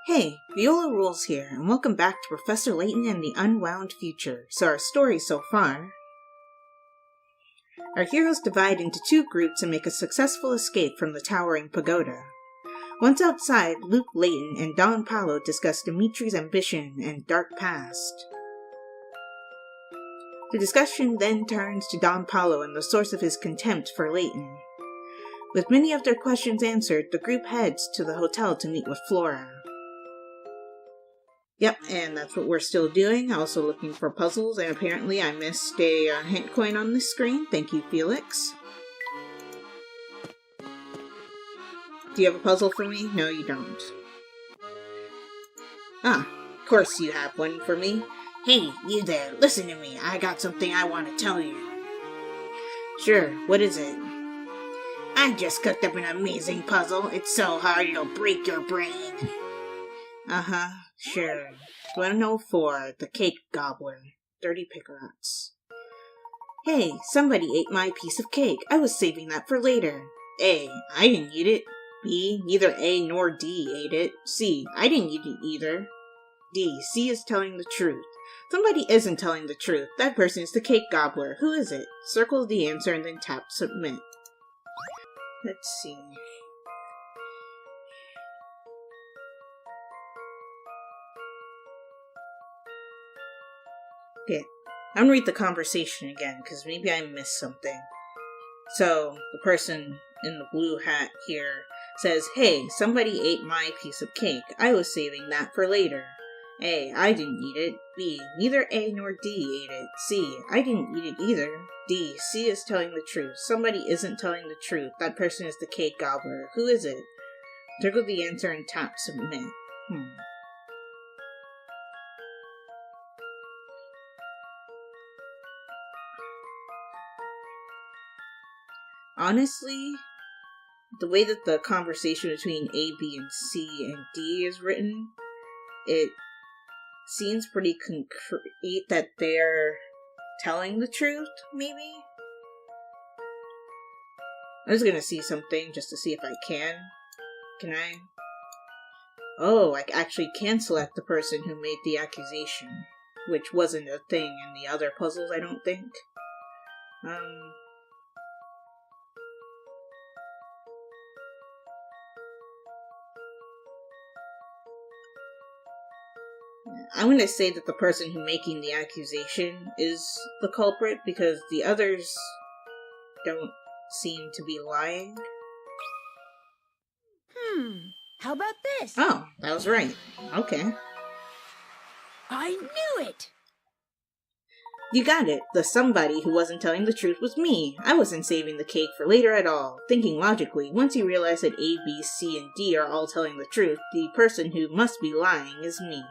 Hey, Viola Rules here, and welcome back to Professor Layton and the Unwound Future. So our story so far. Our heroes divide into two groups and make a successful escape from the towering pagoda. Once outside, Luke, Layton, and Don Paolo discuss Dimitri's ambition and dark past. The discussion then turns to Don Paolo and the source of his contempt for Layton. With many of their questions answered, the group heads to the hotel to meet with Flora. Yep, and that's what we're still doing, also looking for puzzles, and apparently I missed a hint coin on this screen. Thank you, Felix. Do you have a puzzle for me? No, you don't. Ah, of course you have one for me. Hey, you there, listen to me. I got something I want to tell you. Sure, what is it? I just cooked up an amazing puzzle. It's so hard it'll break your brain. Uh-huh, sure. 104, the Cake Gobbler. Dirty Pickerats. Hey, somebody ate my piece of cake. I was saving that for later. A, I didn't eat it. B, neither A nor D ate it. C, I didn't eat it either. D, C is telling the truth. Somebody isn't telling the truth. That person is the Cake Gobbler. Who is it? Circle the answer and then tap Submit. Let's see. Okay, I'm gonna read the conversation again, because maybe I missed something. So, the person in the blue hat here says, hey, somebody ate my piece of cake. I was saving that for later. A, I didn't eat it. B, neither A nor D ate it. C, I didn't eat it either. D, C is telling the truth. Somebody isn't telling the truth. That person is the Cake Gobbler. Who is it? Circle the answer and tap Submit. Honestly, the way that the conversation between A, B, and C and D is written, it seems pretty concrete that they're telling the truth, maybe? I was gonna see something just to see if I can. Can I? Oh, I actually can select the person who made the accusation, which wasn't a thing in the other puzzles, I don't think. I'm going to say that the person who making the accusation is the culprit because the others don't seem to be lying. How about this? Oh, that was right. Okay. I knew it! You got it. The somebody who wasn't telling the truth was me. I wasn't saving the cake for later at all. Thinking logically, once you realize that A, B, C, and D are all telling the truth, the person who must be lying is me.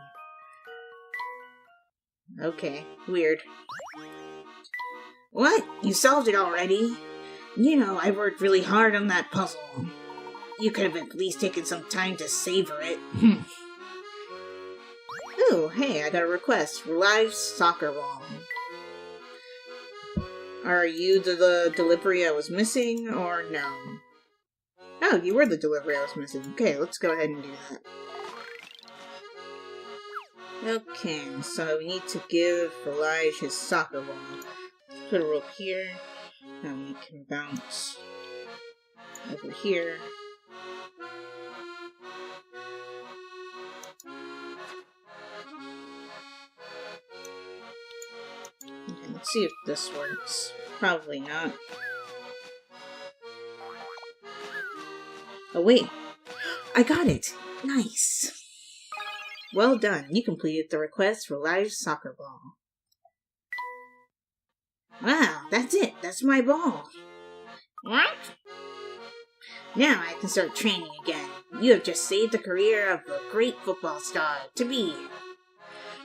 Okay, weird. What? You solved it already? You know, I worked really hard on that puzzle. You could have at least taken some time to savor it. Ooh, hey, I got a request. Live soccer ball. Are you the delivery I was missing, or no? Oh, you were the delivery I was missing. Okay, let's go ahead and do that. Okay, so we need to give Elijah his soccer ball. Put a rope here, and we can bounce over here. Okay, let's see if this works. Probably not. Oh wait, I got it! Nice! Well done, you completed the request for live soccer ball. Wow, that's it, that's my ball. What? Now I can start training again. You have just saved the career of a great football star to be.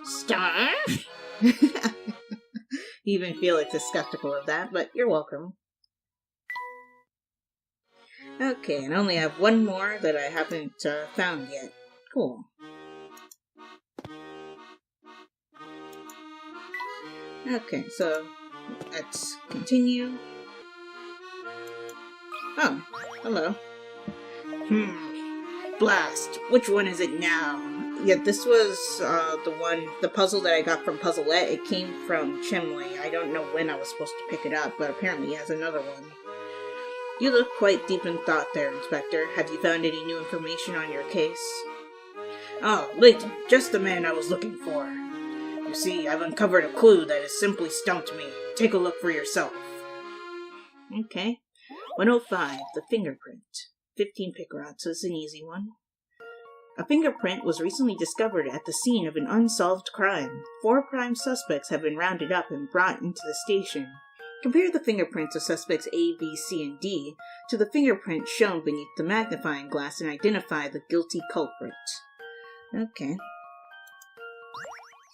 Star? Even Felix is skeptical of that, but you're welcome. Okay, and I only have one more that I haven't found yet. Cool. Okay, so let's continue. Oh, hello. Blast! Which one is it now? Yeah, this was the puzzle that I got from Puzzlette. It came from Chimley. I don't know when I was supposed to pick it up, but apparently he has another one. You look quite deep in thought there, Inspector. Have you found any new information on your case? Oh, Layton, just the man I was looking for. You see, I've uncovered a clue that has simply stumped me. Take a look for yourself. Okay. 105, the fingerprint. 15 Picrots is an easy one. A fingerprint was recently discovered at the scene of an unsolved crime. 4 prime suspects have been rounded up and brought into the station. Compare the fingerprints of suspects A, B, C, and D to the fingerprint shown beneath the magnifying glass and identify the guilty culprit. Okay.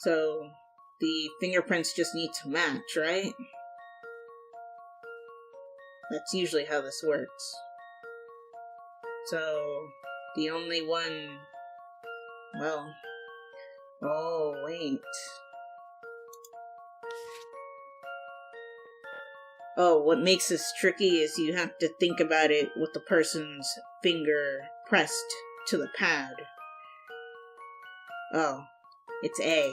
So, the fingerprints just need to match, right? That's usually how this works. So, the only one... Well... Oh, wait. Oh, what makes this tricky is you have to think about it with the person's finger pressed to the pad. Oh, it's A.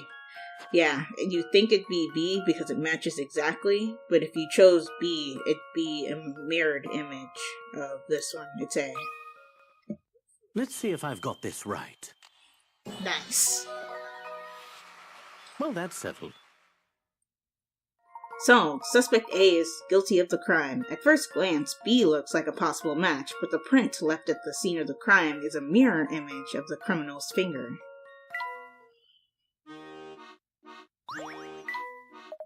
Yeah, you think it'd be B because it matches exactly, but if you chose B, it'd be a mirrored image of this one. It's A. Let's see if I've got this right. Nice. Well, that's settled. So, suspect A is guilty of the crime. At first glance, B looks like a possible match, but the print left at the scene of the crime is a mirror image of the criminal's finger.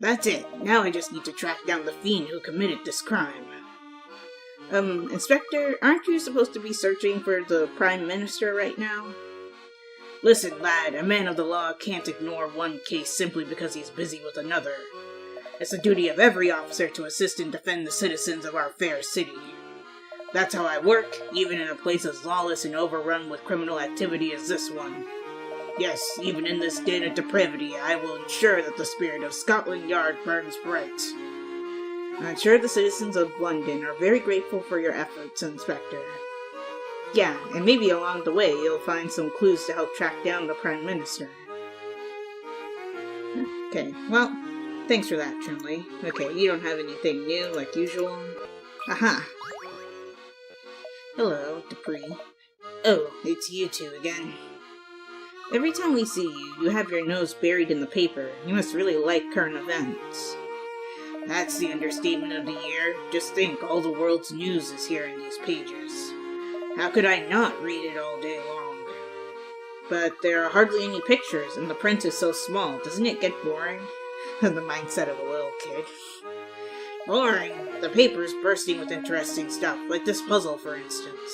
That's it. Now I just need to track down the fiend who committed this crime. Inspector, aren't you supposed to be searching for the Prime Minister right now? Listen, lad, a man of the law can't ignore one case simply because he's busy with another. It's the duty of every officer to assist and defend the citizens of our fair city. That's how I work, even in a place as lawless and overrun with criminal activity as this one. Yes, even in this den of depravity, I will ensure that the spirit of Scotland Yard burns bright. I'm sure the citizens of London are very grateful for your efforts, Inspector. Yeah, and maybe along the way you'll find some clues to help track down the Prime Minister. Okay, well, thanks for that, Chimley. Okay, you don't have anything new, like usual. Aha! Hello, Dupree. Oh, it's you two again. Every time we see you, you have your nose buried in the paper. You must really like current events. That's the understatement of the year. Just think, all the world's news is here in these pages. How could I not read it all day long? But there are hardly any pictures, and the print is so small. Doesn't it get boring? The mindset of a little kid. Boring! The paper's bursting with interesting stuff, like this puzzle, for instance.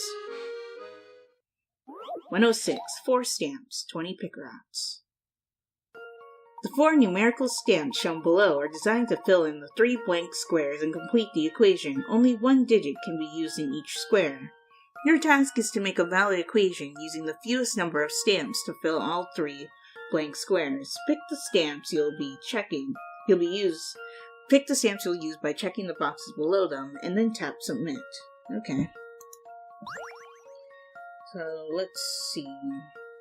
106. 4 stamps, 20 Picrots. The 4 numerical stamps shown below are designed to fill in the 3 blank squares and complete the equation. Only 1 digit can be used in each square. Your task is to make a valid equation using the fewest number of stamps to fill all 3 blank squares. Pick the stamps you'll use by checking the boxes below them, and then tap Submit. Okay. So, let's see.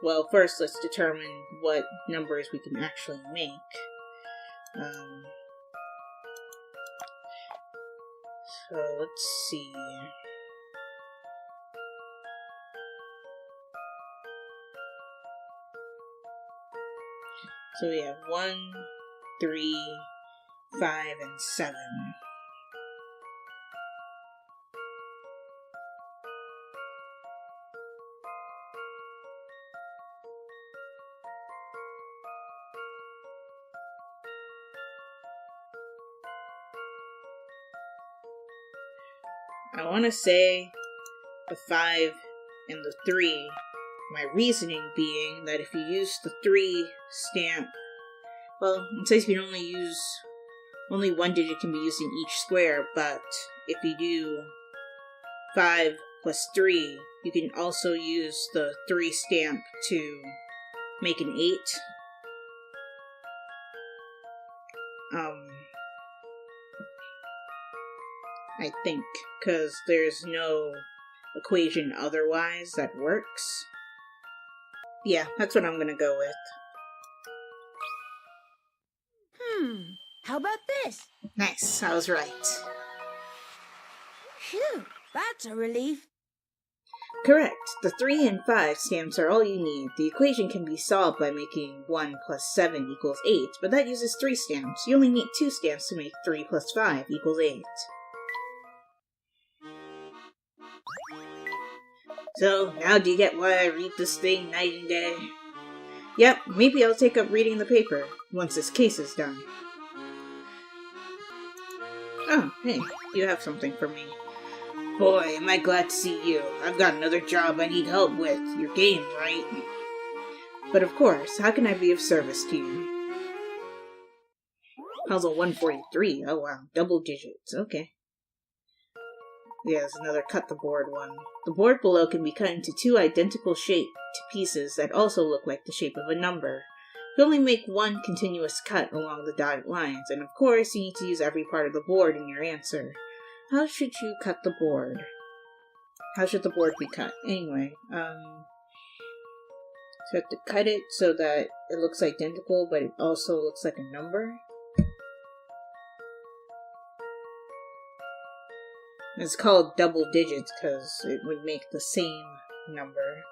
Well, first let's determine what numbers we can actually make. So, let's see. So we have 1, 3, 5, and 7. I want to say the 5 and the 3. My reasoning being that if you use the 3 stamp, well, it says you can only 1 digit can be used in each square, but if you do 5 plus 3, you can also use the 3 stamp to make an 8. I think, because there's no equation otherwise that works. Yeah, that's what I'm gonna go with. How about this? Nice, I was right. Phew, that's a relief. Correct. The 3 and 5 stamps are all you need. The equation can be solved by making 1 plus 7 equals 8, but that uses 3 stamps. You only need 2 stamps to make 3 plus 5 equals 8. So, now do you get why I read this thing night and day? Yep, maybe I'll take up reading the paper once this case is done. Oh, hey, you have something for me. Boy, am I glad to see you. I've got another job I need help with. Your game, right? But of course, how can I be of service to you? Puzzle 143. Oh wow, double digits. Okay. Yeah, there's another cut the board one. The board below can be cut into 2 identical shaped pieces that also look like the shape of a number. You only make 1 continuous cut along the dotted lines, and of course you need to use every part of the board in your answer. How should you cut the board? How should the board be cut? Anyway, so you have to cut it so that it looks identical, but it also looks like a number. It's called double digits because it would make the same number.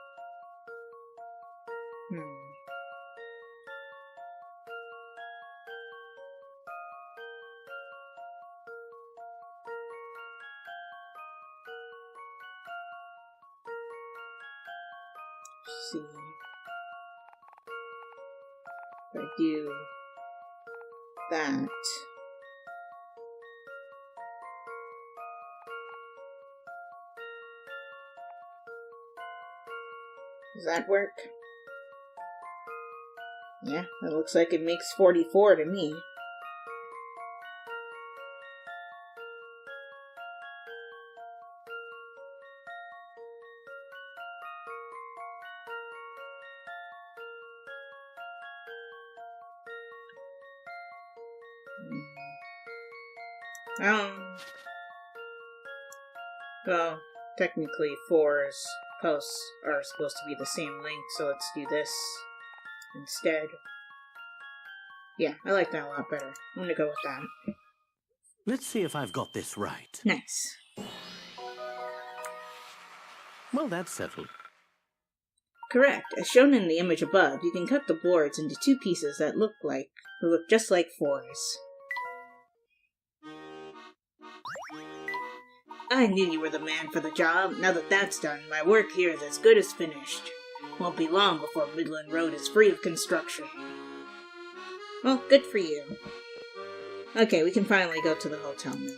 Let's see. If I do that. Does that work? Yeah, it looks like it makes 44 to me. Well, technically 4's posts are supposed to be the same length, so let's do this instead. Yeah, I like that a lot better. I'm gonna go with that. Let's see if I've got this right. Nice. Well, that's settled. Correct. As shown in the image above, you can cut the boards into 2 pieces that look just like 4's. I knew you were the man for the job. Now that that's done, my work here is as good as finished. Won't be long before Midland Road is free of construction. Well, good for you. Okay, we can finally go to the hotel now.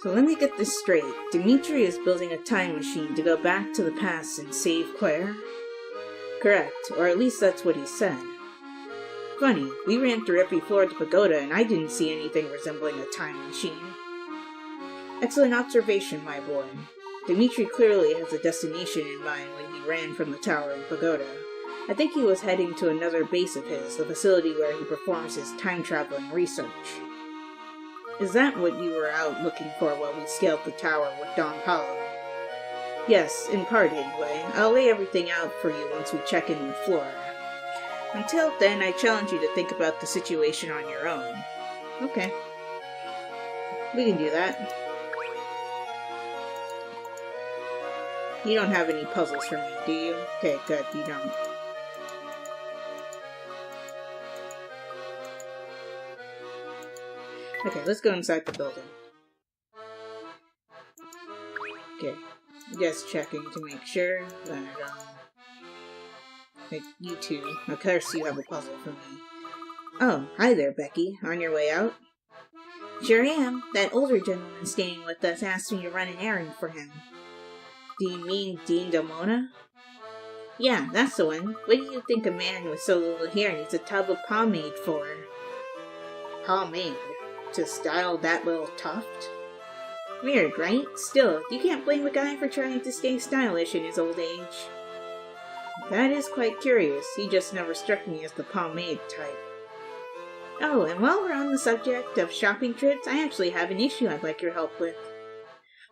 So let me get this straight. Dimitri is building a time machine to go back to the past and save Claire? Correct, or at least that's what he said. Funny, we ran through every floor of the pagoda and I didn't see anything resembling a time machine. Excellent observation, my boy. Dimitri clearly has a destination in mind when he ran from the tower and pagoda. I think he was heading to another base of his, the facility where he performs his time-traveling research. Is that what you were out looking for while we scaled the tower with Don Paulo? Yes, in part anyway. I'll lay everything out for you once we check in with Flora. Until then, I challenge you to think about the situation on your own. Okay. We can do that. You don't have any puzzles for me, do you? Okay, good, you don't. Okay, let's go inside the building. Okay, just checking to make sure that, you two, of course you have a puzzle for me. Oh, hi there, Becky. On your way out? Sure am. That older gentleman staying with us asked me to run an errand for him. Do you mean Dean Demona? Yeah, that's the one. What do you think a man with so little hair needs a tub of pomade for? Pomade? To style that little tuft? Weird, right? Still, you can't blame a guy for trying to stay stylish in his old age. That is quite curious. He just never struck me as the pomade type. Oh, and while we're on the subject of shopping trips, I actually have an issue I'd like your help with.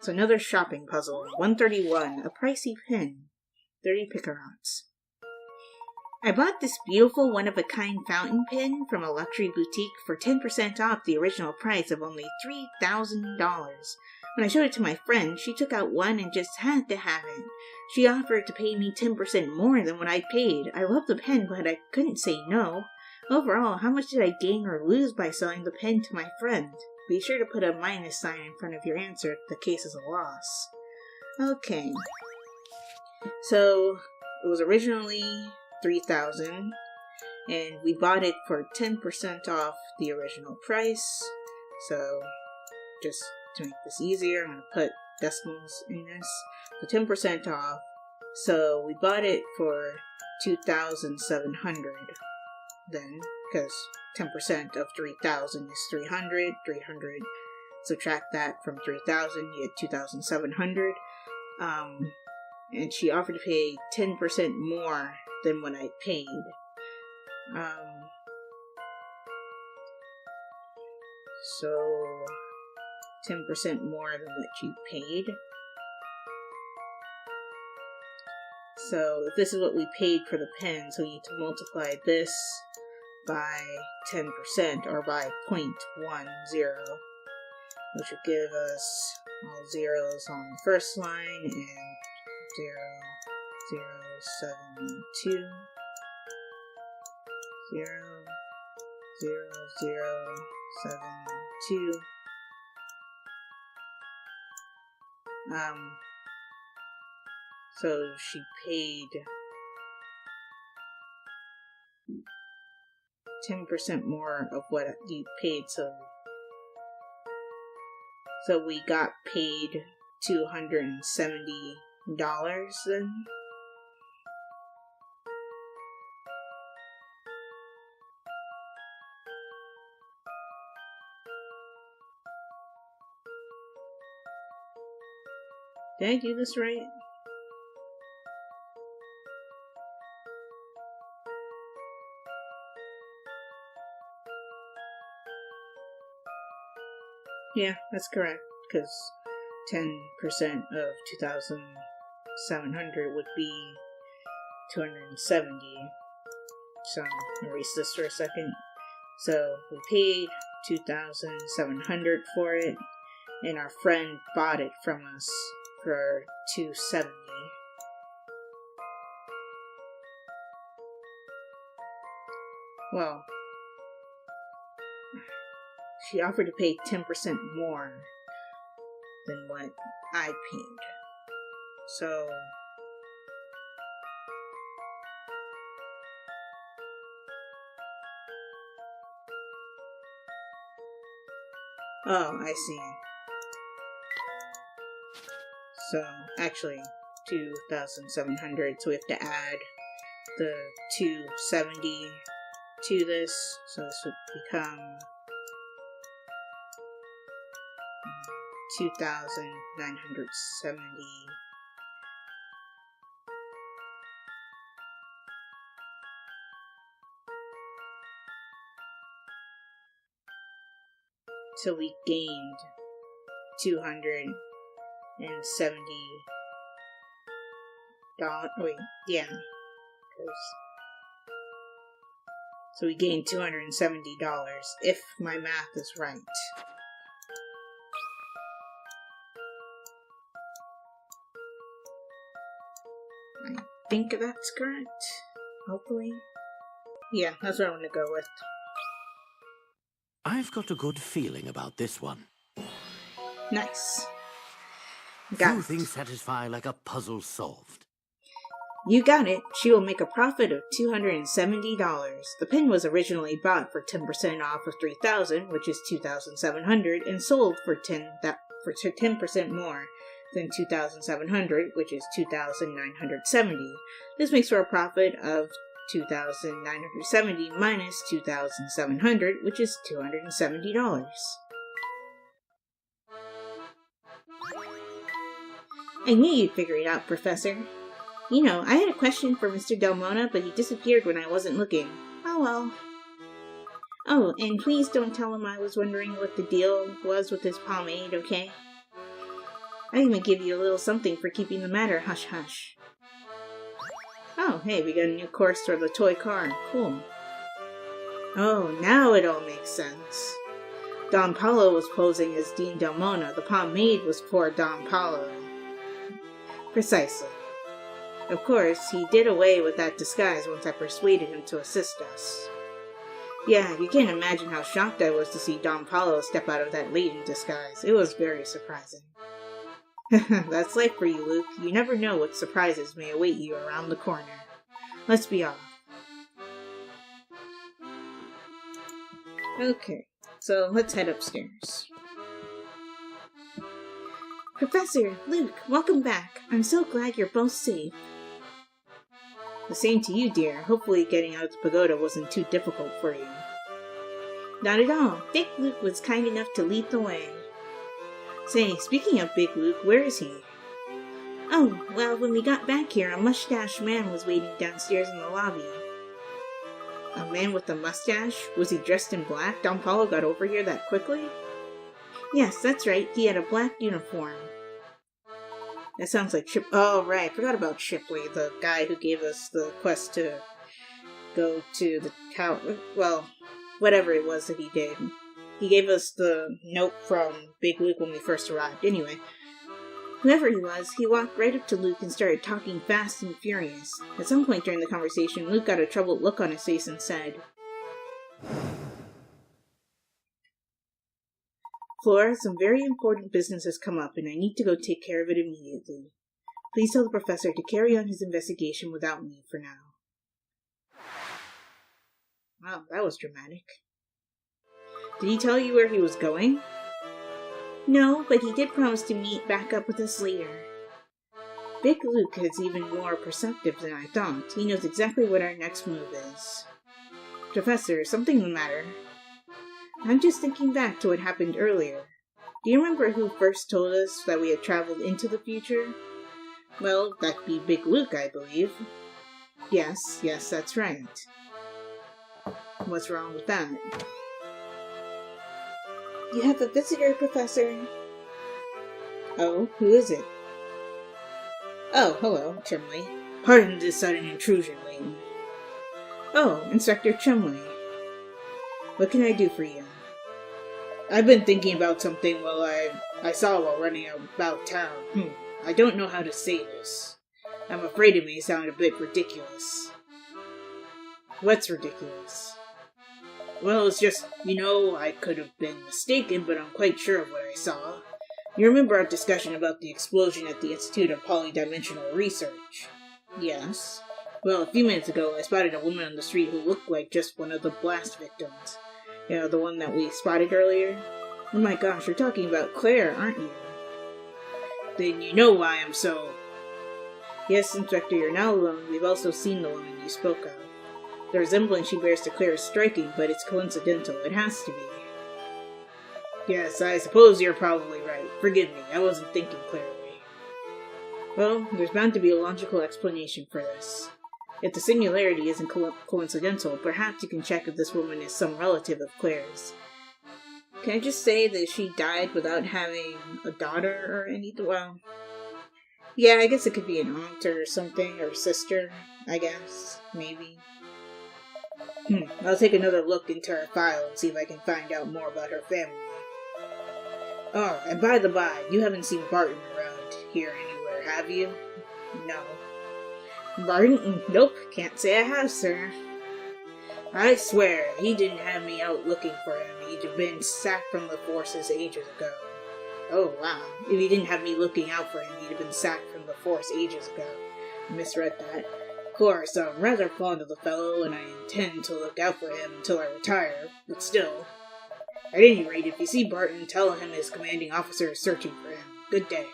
So another shopping puzzle. 131. A pricey pen. 30 picarats. I bought this beautiful one-of-a-kind fountain pen from a luxury boutique for 10% off the original price of only $3,000. When I showed it to my friend, she took out one and just had to have it. She offered to pay me 10% more than what I paid. I love the pen, but I couldn't say no. Overall, how much did I gain or lose by selling the pen to my friend? Be sure to put a minus sign in front of your answer if the case is a loss. Okay. So, it was originally $3,000, and we bought it for 10% off the original price. So, just to make this easier, I'm going to put decimals in this. So 10% off. So we bought it for $2,700 then, because 10% of 3,000 is 300. 300, subtract that from 3,000, you get 2,700. And she offered to pay 10% more than what I paid. So 10% more than what you paid. So if this is what we paid for the pen, so we need to multiply this by 10% or by 0.10, which would give us all zeros on the first line and 0, 0, 7, 2, 0, 0, 0, 7, 2. So she paid 10% more of what you paid, so we got paid $270 then. Did I do this right? Yeah, that's correct, because 10% of 2,700 would be 270. So, I'll erase this for a second. So, we paid 2,700 for it, and our friend bought it from us for $270. Well, she offered to pay 10% more than what I paid. So, oh, I see. So, actually, 2,700, so we have to add the 270 to this, so this would become 2,970. So we gained $270. Wait, yeah. So we gained $270, if my math is right. I think that's correct. Hopefully. Yeah, that's what I'm going to go with. I've got a good feeling about this one. Nice. Got Few things satisfy like a puzzle solved. You got it. She will make a profit of $270. The pen was originally bought for 10% off of $3,000, which is $2,700, and sold for 10% more, then 2,700, which is 2,970. This makes for a profit of 2,970 minus 2,700, which is $270. I knew you'd figure it out, Professor. You know, I had a question for Mr. Delmona, but he disappeared when I wasn't looking. Oh well. Oh, and please don't tell him I was wondering what the deal was with his pomade, okay? I even give you a little something for keeping the matter hush-hush. Oh, hey, we got a new course for the toy car. Cool. Oh, now it all makes sense. Don Paulo was posing as Dean Delmona. The pomade was poor Don Paulo. Precisely. Of course, he did away with that disguise once I persuaded him to assist us. Yeah, you can't imagine how shocked I was to see Don Paulo step out of that Layton disguise. It was very surprising. That's life for you, Luke. You never know what surprises may await you around the corner. Let's be off. Okay, so let's head upstairs. Professor, Luke, welcome back. I'm so glad you're both safe. The same to you, dear. Hopefully getting out of the pagoda wasn't too difficult for you. Not at all. Big Luke was kind enough to lead the way. Say, speaking of Big Luke, where is he? Oh, well, when we got back here, a mustached man was waiting downstairs in the lobby. A man with a mustache? Was he dressed in black? Don Paulo got over here that quickly? Yes, that's right. He had a black uniform. That sounds like Oh, right. I forgot about Shipley, the guy who gave us the quest to go to the tower. Well, whatever it was that he did. He gave us the note from Big Luke when we first arrived. Anyway, whoever he was, he walked right up to Luke and started talking fast and furious. At some point during the conversation, Luke got a troubled look on his face and said, Flora, some very important business has come up, and I need to go take care of it immediately. Please tell the professor to carry on his investigation without me for now. Wow, that was dramatic. Did he tell you where he was going? No, but he did promise to meet back up with us later. Big Luke is even more perceptive than I thought. He knows exactly what our next move is. Professor, is something the matter? I'm just thinking back to what happened earlier. Do you remember who first told us that we had traveled into the future? Well, that'd be Big Luke, I believe. Yes, that's right. What's wrong with that? You have a visitor, Professor. Oh, who is it? Oh, hello, Chumley. Pardon this sudden intrusion, Layton. Oh, Inspector Chumley. What can I do for you? I've been thinking about something I saw while running about town. I don't know how to say this. I'm afraid it may sound a bit ridiculous. What's ridiculous? Well, it's just, I could have been mistaken, but I'm quite sure of what I saw. You remember our discussion about the explosion at the Institute of Polydimensional Research? Yes. Well, a few minutes ago, I spotted a woman on the street who looked like just one of the blast victims. You know, the one that we spotted earlier? Oh my gosh, you're talking about Claire, aren't you? Then you know why I'm so... Yes, Inspector, you're not alone. We've also seen the woman you spoke of. The resemblance she bears to Claire is striking, but it's coincidental. It has to be. Yes, I suppose you're probably right. Forgive me, I wasn't thinking clearly. Well, there's bound to be a logical explanation for this. If the singularity isn't coincidental, perhaps you can check if this woman is some relative of Claire's. Can I just say that she died without having a daughter or anything? Well, yeah, I guess it could be an aunt or something, or sister, I guess. Maybe. I'll take another look into her file and see if I can find out more about her family. Oh, and by the by, you haven't seen Barton around here anywhere, have you? No. Barton? Nope, can't say I have, sir. I swear, he didn't have me out looking for him. He'd have been sacked from the forces ages ago. Oh, wow. If he didn't have me looking out for him, he'd have been sacked from the force ages ago. I misread that. Of course, I'm rather fond of the fellow, and I intend to look out for him until I retire, but still. At any rate, if you see Barton, tell him his commanding officer is searching for him. Good day.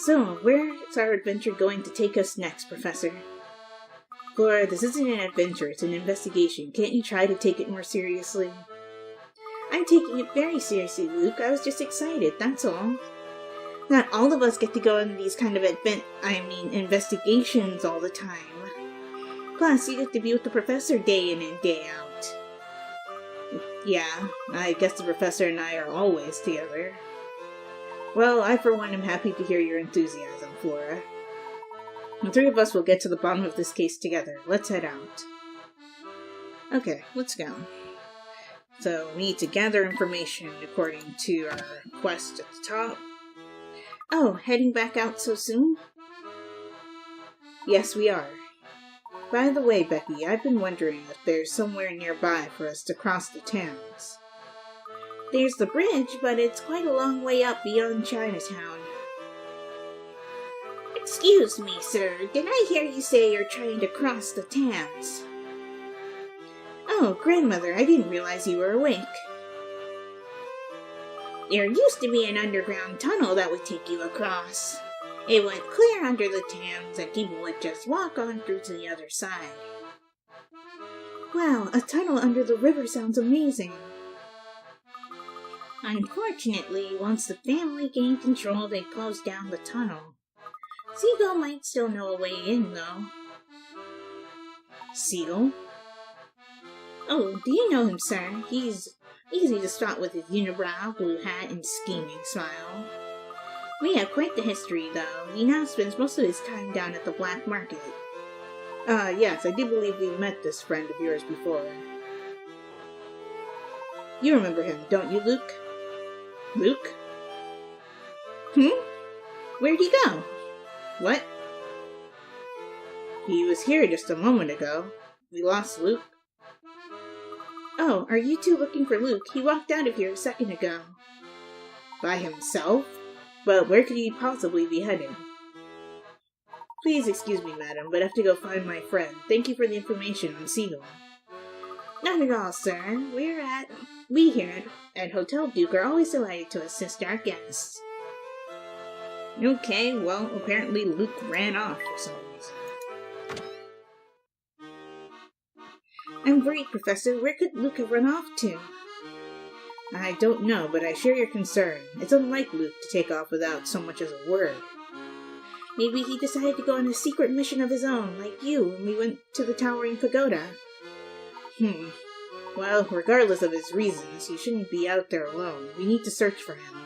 So, where's our adventure going to take us next, Professor? Flora, this isn't an adventure, it's an investigation. Can't you try to take it more seriously? I'm taking it very seriously, Luke. I was just excited, that's all. Not all of us get to go on these kind of investigations all the time. Plus, you get to be with the professor day in and day out. Yeah, I guess the professor and I are always together. Well, I for one am happy to hear your enthusiasm, Flora. The three of us will get to the bottom of this case together. Let's head out. Okay, let's go. So, we need to gather information according to our quest at the top. Oh, heading back out so soon? Yes, we are. By the way, Becky, I've been wondering if there's somewhere nearby for us to cross the Thames. There's the bridge, but it's quite a long way up beyond Chinatown. Excuse me, sir. Did I hear you say you're trying to cross the Thames? Oh, grandmother, I didn't realize you were awake. There used to be an underground tunnel that would take you across. It went clear under the Thames, and people would just walk on through to the other side. Wow, a tunnel under the river sounds amazing. Unfortunately, once the family gained control, they closed down the tunnel. Seagull might still know a way in, though. Seagull? Oh, do you know him, sir? He's easy to spot with his unibrow, blue hat, and scheming smile. We have quite the history, though. He now spends most of his time down at the black market. Yes, I do believe we've met this friend of yours before. You remember him, don't you, Luke? Luke? Where'd he go? What? He was here just a moment ago. We lost Luke. Oh, are you two looking for Luke? He walked out of here a second ago. By himself? But where could he possibly be headed? Please excuse me, madam, but I have to go find my friend. Thank you for the information on Seagull. Not at all, sir. We here at Hotel Duke are always delighted to assist our guests. Okay, well, apparently Luke ran off for some reason. I'm worried, Professor. Where could Luke have run off to? I don't know, but I share your concern. It's unlike Luke to take off without so much as a word. Maybe he decided to go on a secret mission of his own, like you, when we went to the Towering Pagoda. Well, regardless of his reasons, he shouldn't be out there alone. We need to search for him.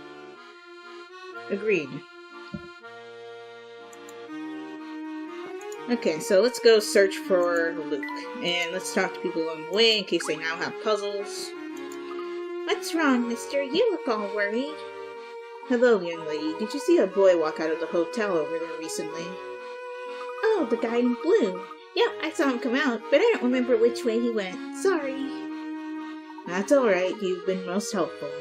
Agreed. Okay, so let's go search for Luke. And let's talk to people along the way in case they now have puzzles. What's wrong, mister? You look all worried. Hello, young lady. Did you see a boy walk out of the hotel over there recently? Oh, the guy in blue. Yep, I saw him come out, but I don't remember which way he went. Sorry. That's alright. You've been most helpful.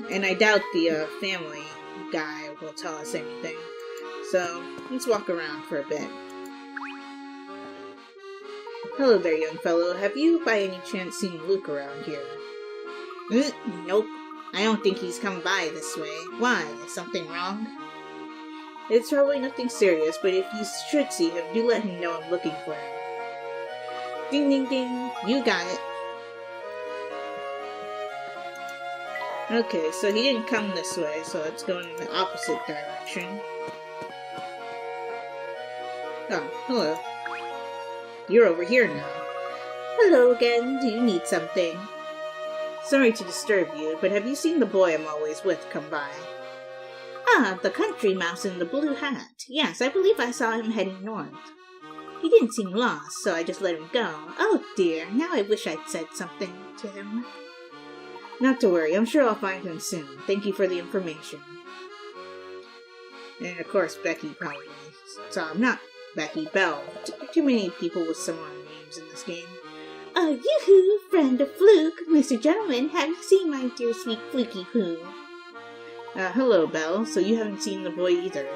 And I doubt the family guy will tell us anything. So, let's walk around for a bit. Hello there, young fellow. Have you, by any chance, seen Luke around here? Nope. I don't think he's come by this way. Why? Is something wrong? It's probably nothing serious, but if you should see him, do let him know I'm looking for him. Ding ding ding. You got it. Okay, so he didn't come this way, so let's go in the opposite direction. Oh, hello. You're over here now. Hello again. Do you need something? Sorry to disturb you, but have you seen the boy I'm always with come by? Ah, the country mouse in the blue hat. Yes, I believe I saw him heading north. He didn't seem lost, so I just let him go. Oh dear, now I wish I'd said something to him. Not to worry, I'm sure I'll find him soon. Thank you for the information. And of course, Becky probably. So I'm not Becky, Belle. Too many people with similar names in this game. Oh, yoo-hoo, friend of Fluke. Mr. Gentleman, have you seen my dear sweet Fluky Poo? Hello, Belle. So you haven't seen the boy either.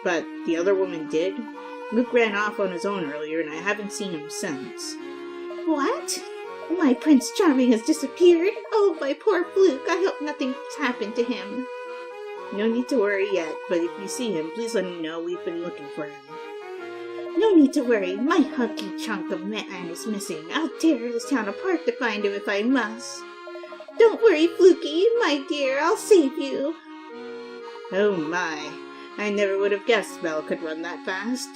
But the other woman did? Luke ran off on his own earlier, and I haven't seen him since. What? My Prince Charming has disappeared? Oh, my poor Fluke. I hope nothing's happened to him. No need to worry yet, but if you see him, please let him know we've been looking for him. No need to worry, my hunky chunk of man is missing. I'll tear this town apart to find him if I must. Don't worry, Fluky, my dear, I'll save you. Oh my, I never would have guessed Belle could run that fast.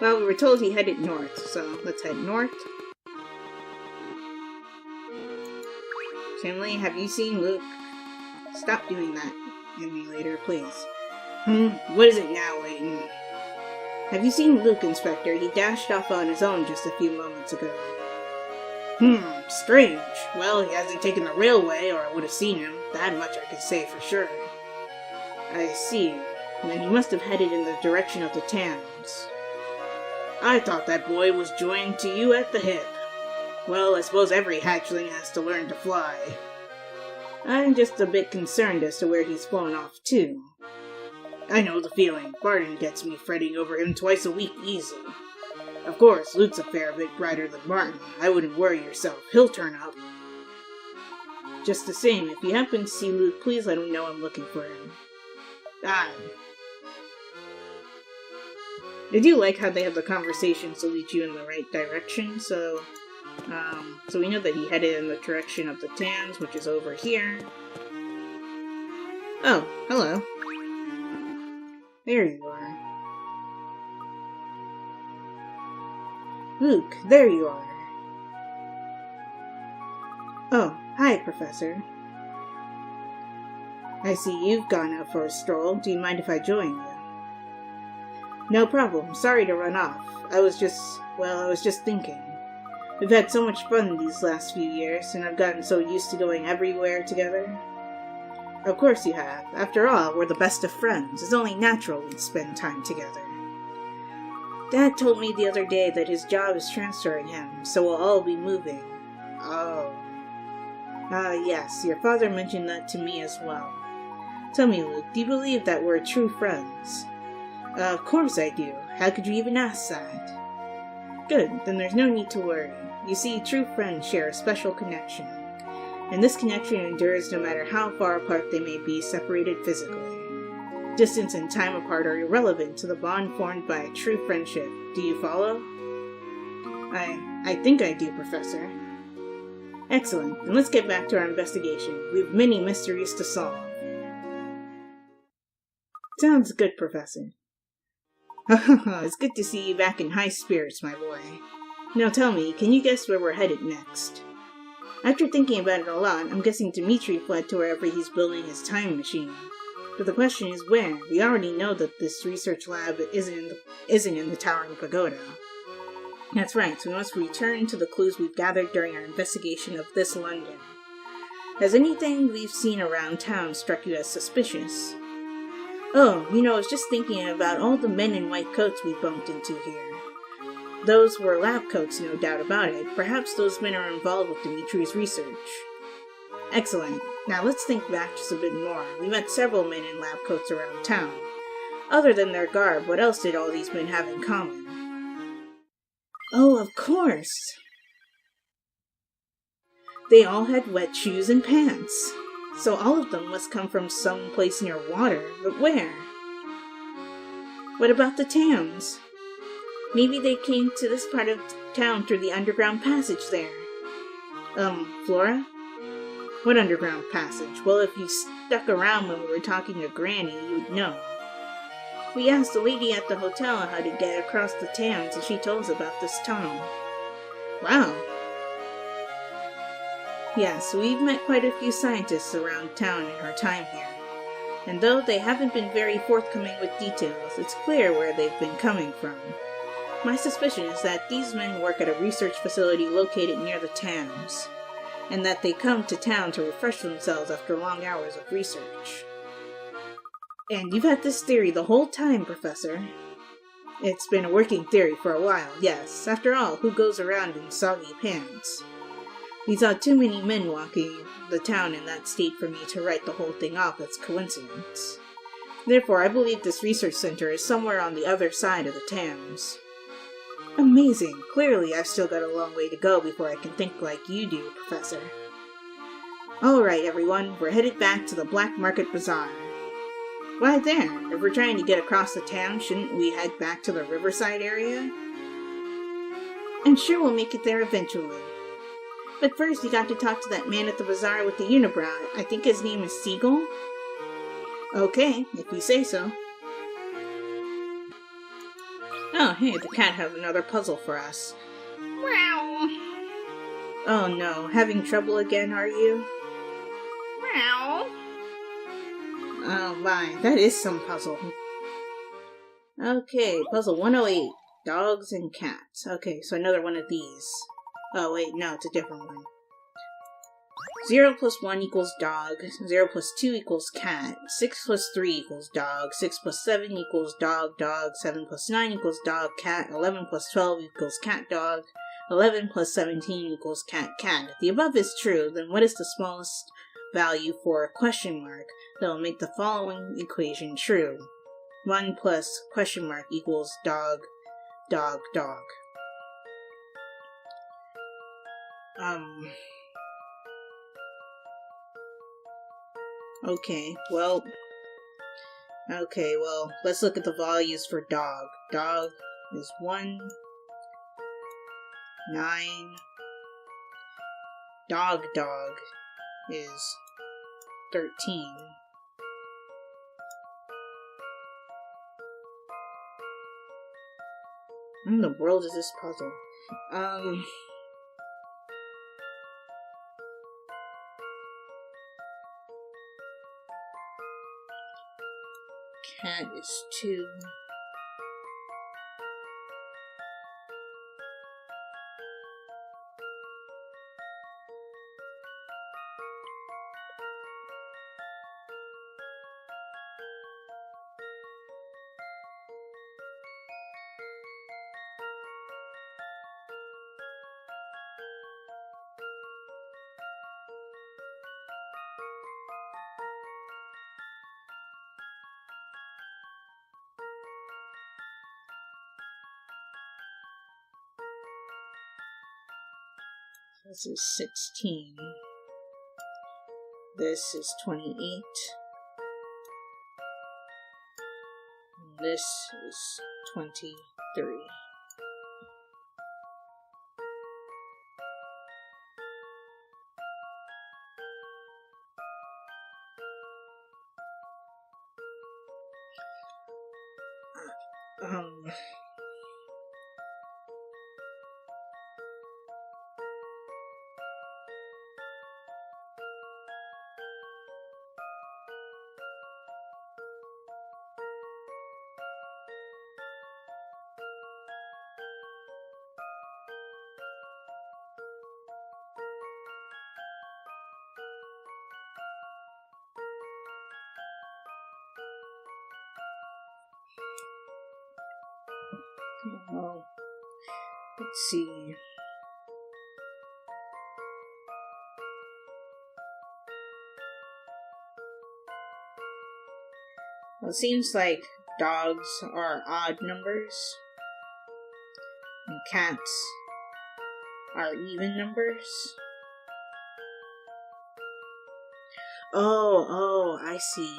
Well, we were told he headed north, so let's head north. Finley, have you seen Luke? Stop doing that, emulator, please. What is it now, Layton? Have you seen Luke, Inspector? He dashed off on his own just a few moments ago. Strange. Well, he hasn't taken the railway, or I would have seen him. That much I could say for sure. I see. Then he must have headed in the direction of the Thames. I thought that boy was joined to you at the hip. Well, I suppose every hatchling has to learn to fly. I'm just a bit concerned as to where he's flown off to. I know the feeling. Barton gets me fretting over him twice a week easy. Of course, Luke's a fair bit brighter than Barton. I wouldn't worry yourself. He'll turn up. Just the same, if you happen to see Luke, please let him know I'm looking for him. I do like how they have the conversations to lead you in the right direction, so we know that he headed in the direction of the Thames, which is over here. Oh, hello. There you are. Luke, there you are. Oh, hi, Professor. I see you've gone out for a stroll. Do you mind if I join you? No problem. Sorry to run off. I was just thinking. We've had so much fun these last few years, and I've gotten so used to going everywhere together. Of course you have. After all, we're the best of friends. It's only natural we'd spend time together. Dad told me the other day that his job is transferring him, so we'll all be moving. Oh. Yes, your father mentioned that to me as well. Tell me, Luke, do you believe that we're true friends? Of course I do. How could you even ask that? Good, then there's no need to worry. You see, true friends share a special connection. And this connection endures no matter how far apart they may be separated physically. Distance and time apart are irrelevant to the bond formed by a true friendship. Do you follow? I think I do, Professor. Excellent, and let's get back to our investigation. We have many mysteries to solve. Sounds good, Professor. It's good to see you back in high spirits, my boy. Now tell me, can you guess where we're headed next? After thinking about it a lot, I'm guessing Dimitri fled to wherever he's building his time machine. But the question is where? We already know that this research lab isn't in the Towering Pagoda. That's right, so we must return to the clues we've gathered during our investigation of this London. Has anything we've seen around town struck you as suspicious? Oh, I was just thinking about all the men in white coats we bumped into here. Those were lab coats, no doubt about it. Perhaps those men are involved with Dimitri's research. Excellent. Now let's think back just a bit more. We met several men in lab coats around town. Other than their garb, what else did all these men have in common? Oh, of course! They all had wet shoes and pants. So all of them must come from some place near water, but where? What about the Thames? Maybe they came to this part of town through the underground passage there. Flora? What underground passage? Well, if you stuck around when we were talking to Granny, you'd know. We asked the lady at the hotel how to get across the Thames, and she told us about this tunnel. Wow. Yes, we've met quite a few scientists around town in our time here. And though they haven't been very forthcoming with details, it's clear where they've been coming from. My suspicion is that these men work at a research facility located near the Thames, and that they come to town to refresh themselves after long hours of research. And you've had this theory the whole time, Professor. It's been a working theory for a while, yes. After all, who goes around in soggy pants? We saw too many men walking the town in that state for me to write the whole thing off as coincidence. Therefore, I believe this research center is somewhere on the other side of the Thames. Amazing! Clearly, I've still got a long way to go before I can think like you do, Professor. Alright everyone, we're headed back to the Black Market Bazaar. Why there? If we're trying to get across the town, shouldn't we head back to the riverside area? I'm sure we'll make it there eventually. But first you got to talk to that man at the bazaar with the unibrow. I think his name is Seagull? Okay, if you say so. Oh, hey, the cat has another puzzle for us. Meow. Oh no, having trouble again, are you? Meow. Oh my, that is some puzzle. Okay, puzzle 108. Dogs and cats. Okay, so another one of these. Oh wait, no, it's a different one. 0 plus 1 equals dog, 0 plus 2 equals cat, 6 plus 3 equals dog, 6 plus 7 equals dog, dog, 7 plus 9 equals dog, cat, 11 plus 12 equals cat, dog, 11 plus 17 equals cat, cat. If the above is true, then what is the smallest value for a question mark that will make the following equation true? 1 plus question mark equals dog, dog, dog. Okay, well, let's look at the values for dog. Dog is 1, 9. Dog is 13. What in the world is this puzzle? Cat is 2. This is 16. This is 28. And this is 23. Well, let's see. Well, it seems like dogs are odd numbers, and cats are even numbers. Oh, I see.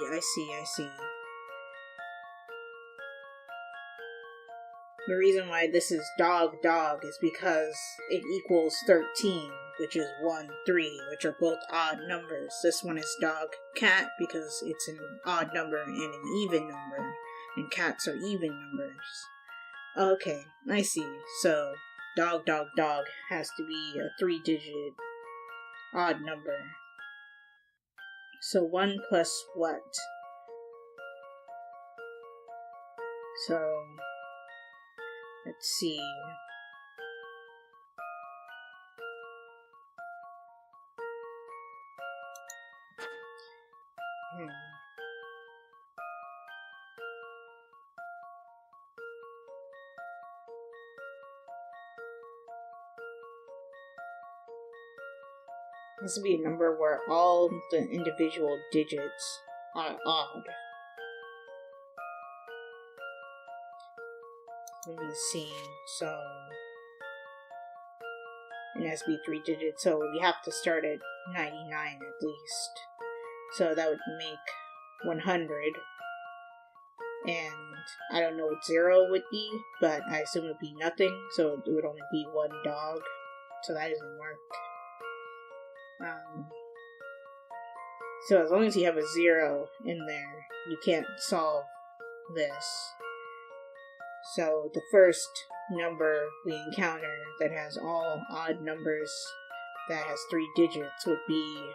The reason why this is dog is because it equals 13, which is 1, 3, which are both odd numbers. This one is dog cat because it's an odd number and an even number, and cats are even numbers. Okay, I see. So dog has to be a 3-digit odd number. So 1 plus what? So let's see. This would be a number where all the individual digits are odd. Let me see. So and it has to be 3 digits, so you have to start at 99 at least. So that would make 100. And I don't know what 0 would be, but I assume it would be nothing, so it would only be 1 dog. So that doesn't work. So as long as you have a 0 in there, you can't solve this. So the first number we encounter that has all odd numbers that has 3 digits would be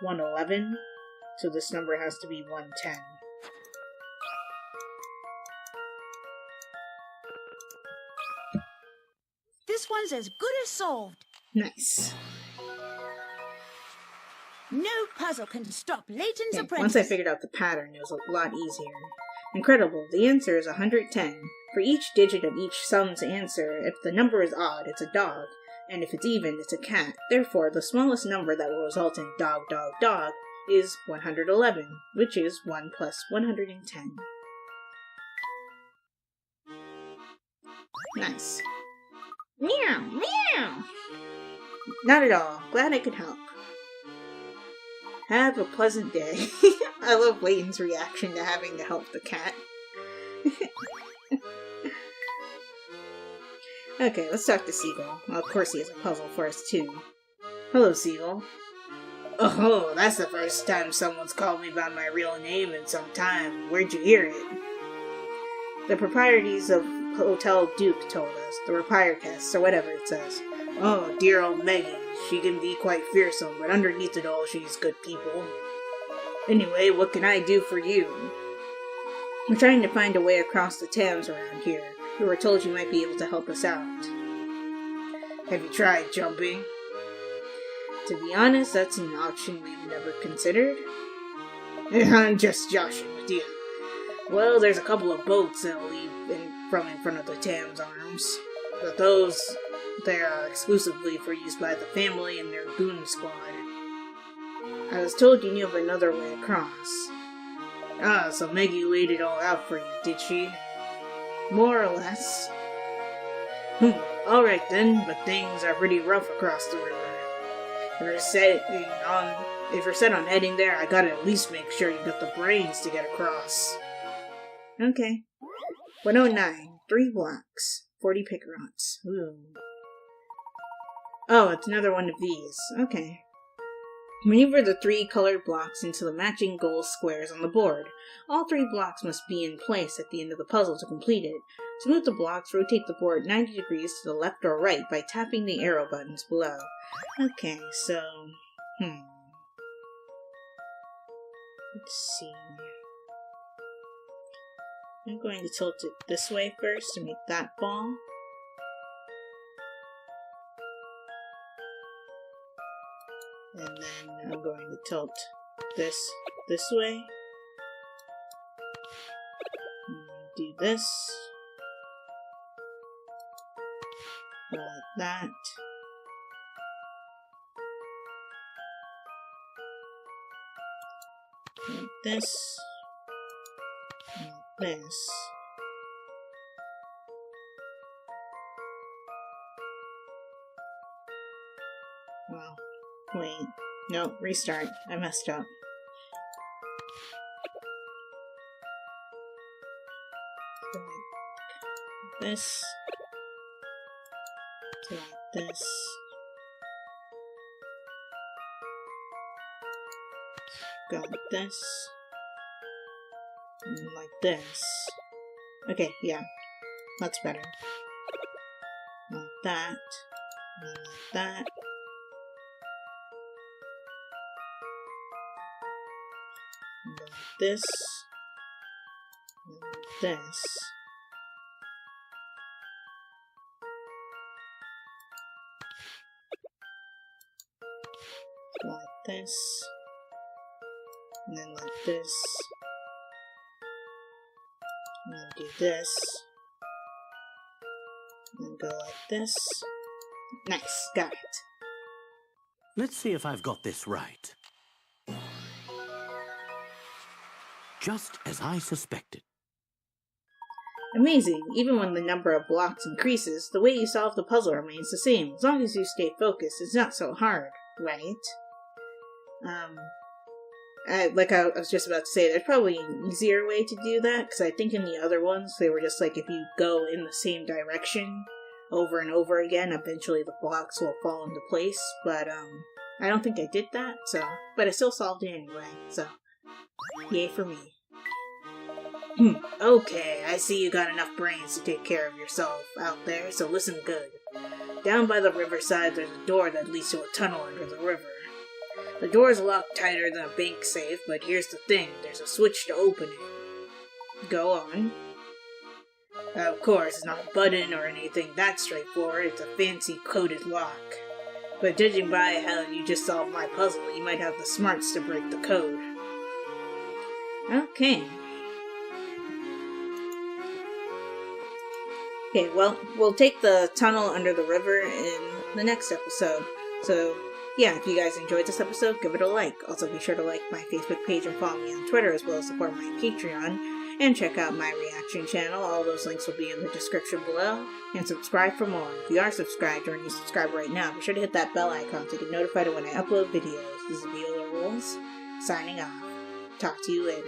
111. So this number has to be 110. This one's as good as solved. Nice. No puzzle can stop Layton's Okay, apprentice. once I figured out the pattern, it was a lot easier. Incredible, the answer is 110. For each digit of each sum's answer, if the number is odd, it's a dog, and if it's even, it's a cat. Therefore, the smallest number that will result in dog, dog, dog is 111, which is 1 plus 110. Nice. Meow, meow! Not at all. Glad I could help. Have a pleasant day. I love Layton's reaction to having to help the cat. Okay, let's talk to Seagull. Well, of course he has a puzzle for us, too. Hello, Seagull. Oh, that's the first time someone's called me by my real name in some time. Where'd you hear it? The proprieties of Hotel Duke told us. The Repiricus, or whatever it says. Oh, dear old Maggie. She can be quite fearsome, but underneath it all, she's good people. Anyway, what can I do for you? I'm trying to find a way across the Thames around here. We were told you might be able to help us out. Have you tried jumping? To be honest, that's an option we've never considered. I'm just joshing with you. Well, there's a couple of boats that'll leave from in front of the Thames Arms, but they're exclusively for use by the family and their goon squad. I was told you knew of another way across. Ah, so Maggie laid it all out for you, did she? More or less. Alright then, but things are pretty rough across the river. If you're set on heading there, I gotta at least make sure you got the brains to get across. Okay. 109, 3 blocks, 40 pickerons. Ooh. Oh, it's another one of these. Okay. Maneuver the 3 colored blocks into the matching goal squares on the board. All 3 blocks must be in place at the end of the puzzle to complete it. To move the blocks, rotate the board 90 degrees to the left or right by tapping the arrow buttons below. Okay, so... Let's see... I'm going to tilt it this way first to make that ball. And then I'm going to tilt this way. Do this. Like that. Like this. Like this. Well, wait. No, restart. I messed up. So like this. So like this. Go like this. And like this. Okay, yeah. That's better. Like that. And then like that. And then like this. And then like this. Like this. And then like this. And then do this. And then go like this. Nice, got it. Let's see if I've got this right. Just as I suspected. Amazing. Even when the number of blocks increases, the way you solve the puzzle remains the same. As long as you stay focused, it's not so hard, right? Like I was just about to say, there's probably an easier way to do that, because I think in the other ones, they were just like, if you go in the same direction over and over again, eventually the blocks will fall into place, but, I don't think I did that, so, but I still solved it anyway, so, yay for me. Okay, I see you got enough brains to take care of yourself out there, so listen good. Down by the riverside, there's a door that leads to a tunnel under the river. The door is locked tighter than a bank safe, but here's the thing, there's a switch to open it. Go on. Of course, it's not a button or anything that straightforward, it's a fancy coded lock. But judging by how you just solved my puzzle, you might have the smarts to break the code. Okay. Okay, well, we'll take the tunnel under the river in the next episode. So, yeah, if you guys enjoyed this episode, give it a like. Also, be sure to like my Facebook page and follow me on Twitter, as well as support my Patreon. And check out my reaction channel. All those links will be in the description below. And subscribe for more. If you are subscribed or need to subscribe right now, be sure to hit that bell icon to get notified when I upload videos. This is Viola Rules, signing off. Talk to you later.